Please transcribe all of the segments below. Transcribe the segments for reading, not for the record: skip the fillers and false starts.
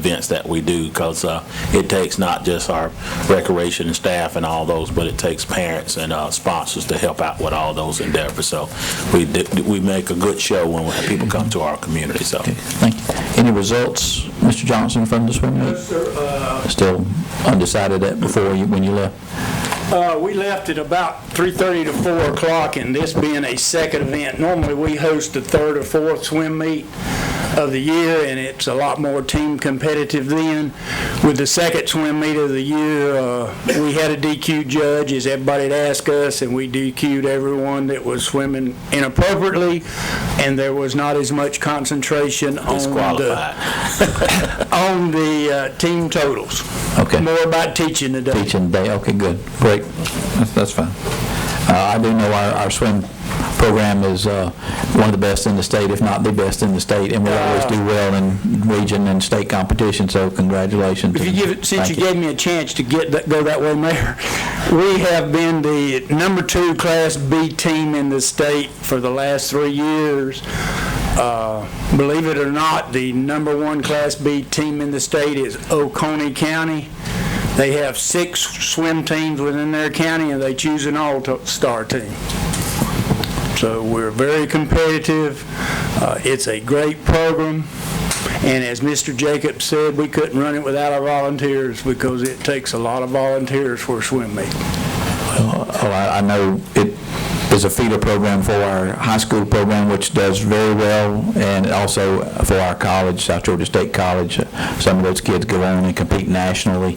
events that we do, because it takes not just our recreation and staff and all those, but it takes parents and sponsors to help out with all those endeavors. So we make a good show when people come to our community. So, okay, thank you. Any results, Mr. Johnson, from the swim meet? Yes, sir. Still undecided at when you left? We left at about 3:30 to 4 o'clock, and this being a second event, normally we host the third or fourth swim meet of the year, and it's a lot more team competitive then. With the second swim meet of the year, we had a DQ judge, as everybody had asked us, and we DQ'd everyone that was swimming inappropriately, and there was not as much concentration on the team totals. Okay. More about teaching today. Teaching today. Okay, good. Great. That's fine. I do know our swim program is one of the best in the state, if not the best in the state, and we always do well in region and state competition, so congratulations. Since you gave me a chance to go that way, Mayor, we have been the number 2 Class B team in the state for the last 3 years. Believe it or not, the number 1 Class B team in the state is Oconee County. They have 6 swim teams within their county, and they choose an all-star team. So we're very competitive. It's a great program. And as Mr. Jacobs said, we couldn't run it without our volunteers, because it takes a lot of volunteers for a swim meet. I know it is a feeder program for our high school program, which does very well, and also for our college, South Georgia State College. Some of those kids go on and compete nationally,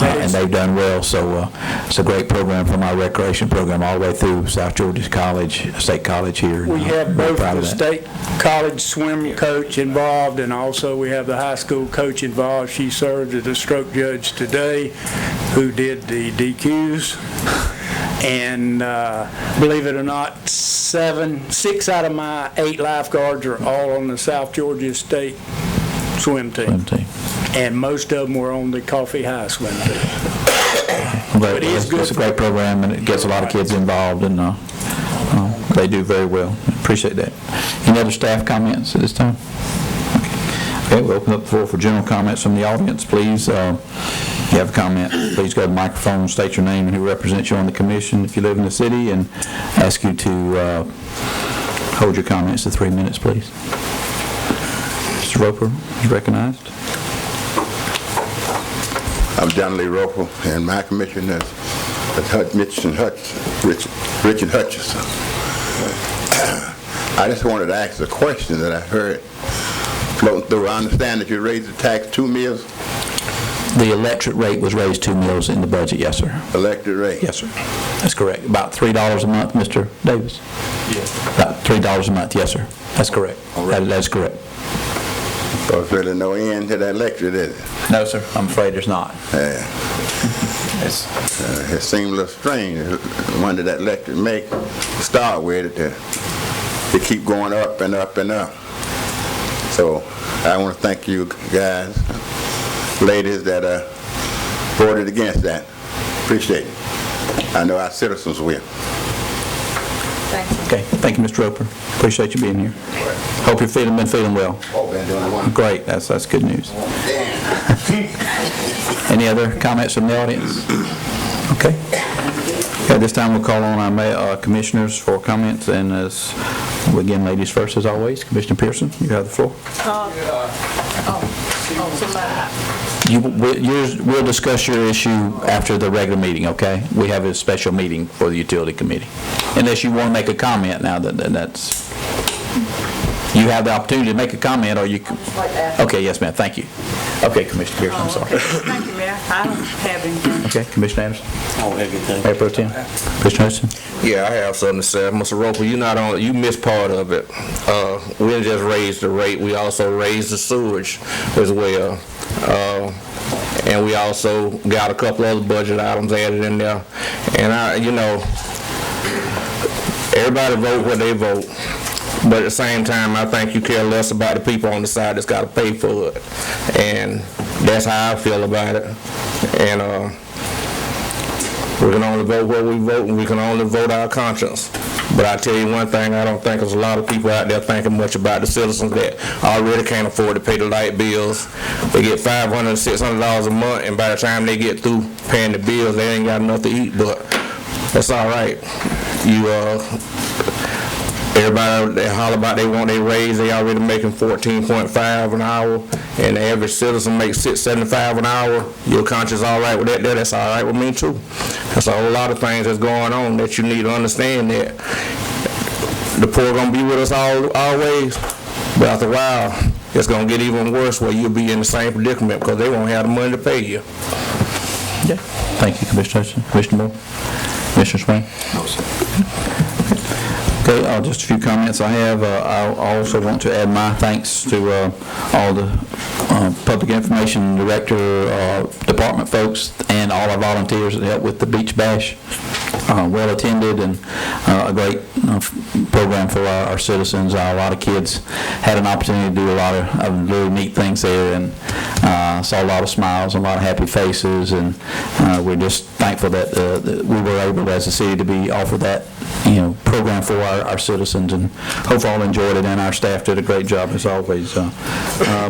and they've done well. So it's a great program from our recreation program all the way through South Georgia State College here. We have both the state college swim coach involved, and also we have the high school coach involved. She served as a stroke judge today, who did the DQs. And believe it or not, 6 out of my 8 lifeguards are all on the South Georgia State swim team. And most of them were on the Coffee High swim team. But it's a great program, and it gets a lot of kids involved, and they do very well. Appreciate that. Any other staff comments at this time? Okay, we'll open up the floor for general comments from the audience, please. If you have a comment, please go to the microphone, state your name and who represents you on the commission if you live in the city, and ask you to hold your comments to 3 minutes, please. Mr. Roper is recognized. I'm John Lee Roper, and my commission is Richard Hutchison. I just wanted to ask a question that I heard floating through. I understand that you raised the tax 2 meals. The electric rate was raised 2 meals in the budget, yes, sir. Electric rate? Yes, sir. That's correct. About $3 a month, Mr. Davis? Yes. About $3 a month, yes, sir. That's correct. That's correct. So there's really no end to that electric, is it? No, sir. I'm afraid there's not. Yeah. It seems a little strange. When did that electric make to start with it to keep going up and up and up? So I want to thank you guys, ladies, that voted against that. Appreciate it. I know our citizens will. Thank you. Okay. Thank you, Mr. Roper. Appreciate you being here. Hope you've been feeling well. Oh, been doing one. Great. That's good news. Any other comments from the audience? Okay. At this time, we'll call on our commissioners for comments, and as we begin, ladies first, as always. Commissioner Pearson, you have the floor. We'll discuss your issue after the regular meeting, okay? We have a special meeting for the utility committee. Unless you want to make a comment now, that's... You have the opportunity to make a comment, or you can... Okay, yes, ma'am, thank you. Okay, Commissioner Pearson, I'm sorry. Thank you, Mayor. I don't have anything. Okay, Commissioner Anderson. I don't have anything. Mayor Pro Tem. Commissioner Hudson. Yeah, I have something to say. Mr. Roper, you missed part of it. We didn't just raise the rate, we also raised the sewage as well. And we also got a couple other budget items added in there. And everybody vote what they vote. But at the same time, I think you care less about the people on the side that's got to pay for it. And that's how I feel about it. And we can only vote what we vote, and we can only vote our conscience. But I tell you one thing, I don't think there's a lot of people out there thinking much about the citizens that already can't afford to pay the light bills. They get $500, $600 a month, and by the time they get through paying the bills, they ain't got enough to eat, but that's all right. Everybody, they holler about they want their raise, they already making $14.5 an hour, and the average citizen makes $6.75 an hour. Your conscience all right with that? That's all right with me too. That's a whole lot of things that's going on that you need to understand, that the poor gonna be with us always, but after a while, it's gonna get even worse where you'll be in the same predicament because they won't have the money to pay you. Yeah. Thank you, Commissioner Hutchinson. Commissioner Moore? Commissioner Swain? Okay, just a few comments I have. I also want to add my thanks to all the public information director, department folks, and all our volunteers that helped with the Beach Bash. Well attended and a great program for our citizens. A lot of kids had an opportunity to do a lot of really neat things there, and saw a lot of smiles and a lot of happy faces, and we're just thankful that we were able as a city to be offered that program for our citizens, and hope all enjoyed it, and our staff did a great job as always.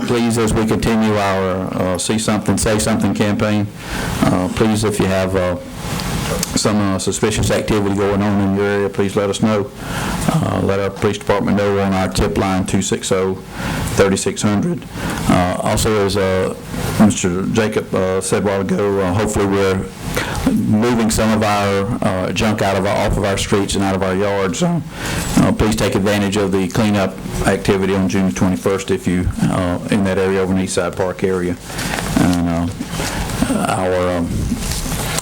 Please, as we continue our See Something, Say Something campaign, please, if you have some suspicious activity going on in your area, please let us know. Let our police department know on our tip line 260-3600. Also, as Mr. Jacob said a while ago, hopefully we're moving some of our junk off of our streets and out of our yards. Please take advantage of the cleanup activity on June 21st if you in that area over in Eastside Park area. And our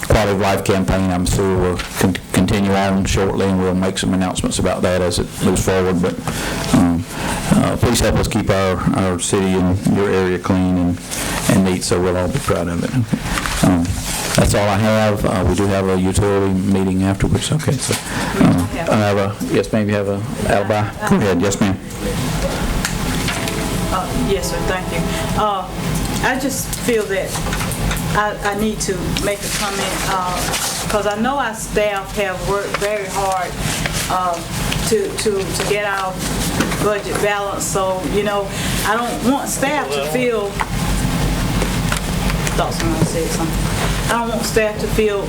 Quality of Life campaign, I'm sure will continue on shortly, and we'll make some announcements about that as it moves forward. But please help us keep our city and your area clean and neat, so we'll all be proud of it. That's all I have. We do have a utility meeting afterwards. Okay, so yes, ma'am, you have a alibi? Go ahead. Yes, ma'am. Yes, sir, thank you. I just feel that I need to make a comment because I know our staff have worked very hard to get our budget balanced. So, I don't want staff to feel, thought someone said something. I don't want staff to feel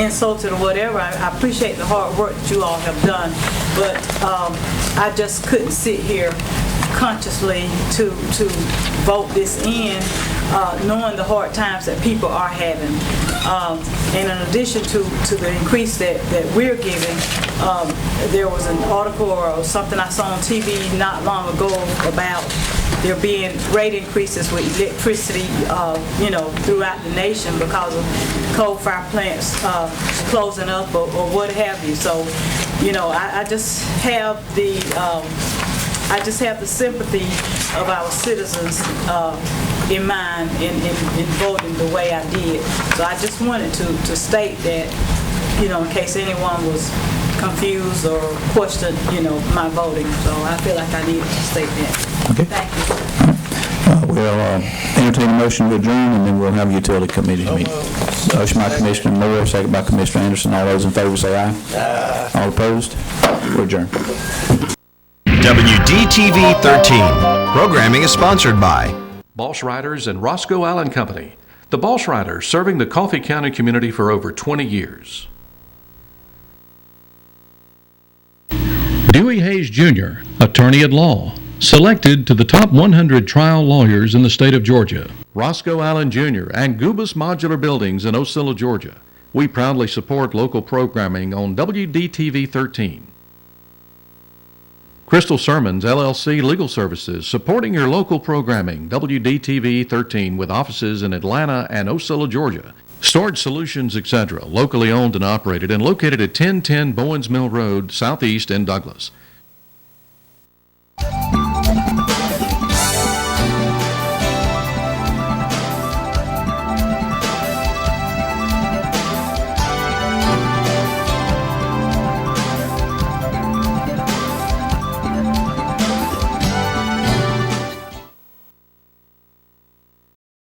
insulted or whatever. I appreciate the hard work that you all have done, but I just couldn't sit here consciously to vote this in, knowing the hard times that people are having. And in addition to the increase that we're giving, there was an article or something I saw on TV not long ago about there being rate increases with electricity, throughout the nation because of coal-fired plants closing up or what have you. So, I just have the sympathy of our citizens in mind in voting the way I did. So I just wanted to state that, in case anyone was confused or questioned, my voting. So I feel like I needed to state that. Okay. Thank you. We'll entertain a motion to adjourn, and then we'll have a utility committee meeting. Motion by Commissioner Moore, second by Commissioner Anderson. All those in favor say aye. All opposed? We're adjourned. WDTV 13. Programming is sponsored by Balch Riders and Roscoe Allen Company. The Balch Riders, serving the Coffee County community for over 20 years. Dewey Hayes Jr., attorney at law, selected to the top 100 trial lawyers in the state of Georgia. Roscoe Allen Jr. and Gubus Modular Buildings in Ocilla, Georgia. We proudly support local programming on WDTV 13. Crystal Sermons, LLC Legal Services, supporting your local programming, WDTV 13, with offices in Atlanta and Ocilla, Georgia. Storage Solutions, etc., locally owned and operated and located at 1010 Bowens Mill Road, Southeast in Douglas.